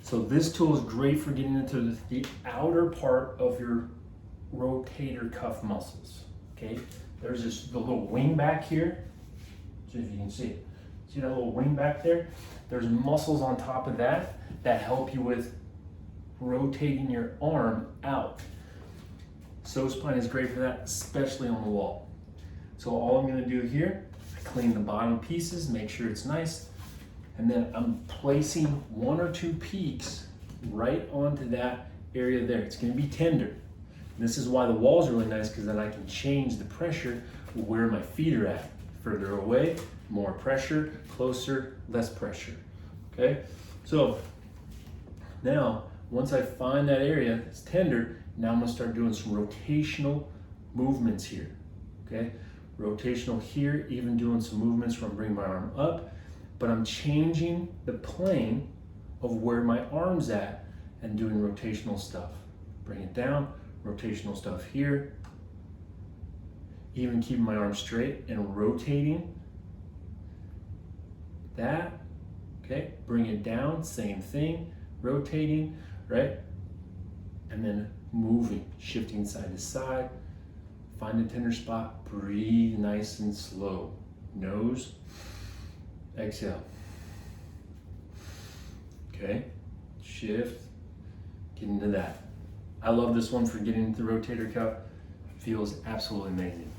So this tool is great for getting into the outer part of your rotator cuff muscles, okay? There's the little wing back here. See if you can see it. See that little wing back there? There's muscles on top of that that help you with rotating your arm out. PSO Spine is great for that, especially on the wall. So all I'm gonna do here, I clean the bottom pieces, make sure it's nice, and then I'm placing 1 or 2 peaks right onto that area there. It's gonna be tender. And this is why the wall's really nice, because then I can change the pressure where my feet are at. Further away, more pressure, closer, less pressure, okay? So now, once I find that area that's tender, now I'm gonna start doing some rotational movements here, okay? Rotational here, even doing some movements where I'm bringing my arm up, but I'm changing the plane of where my arm's at and doing rotational stuff. Bring it down, rotational stuff here, even keeping my arm straight and rotating that, okay? Bring it down, same thing, rotating, right? And then moving, shifting side to side. Find a tender spot, breathe nice and slow. Nose, exhale. Okay, shift, get into that. I love this one for getting into the rotator cuff. Feels absolutely amazing.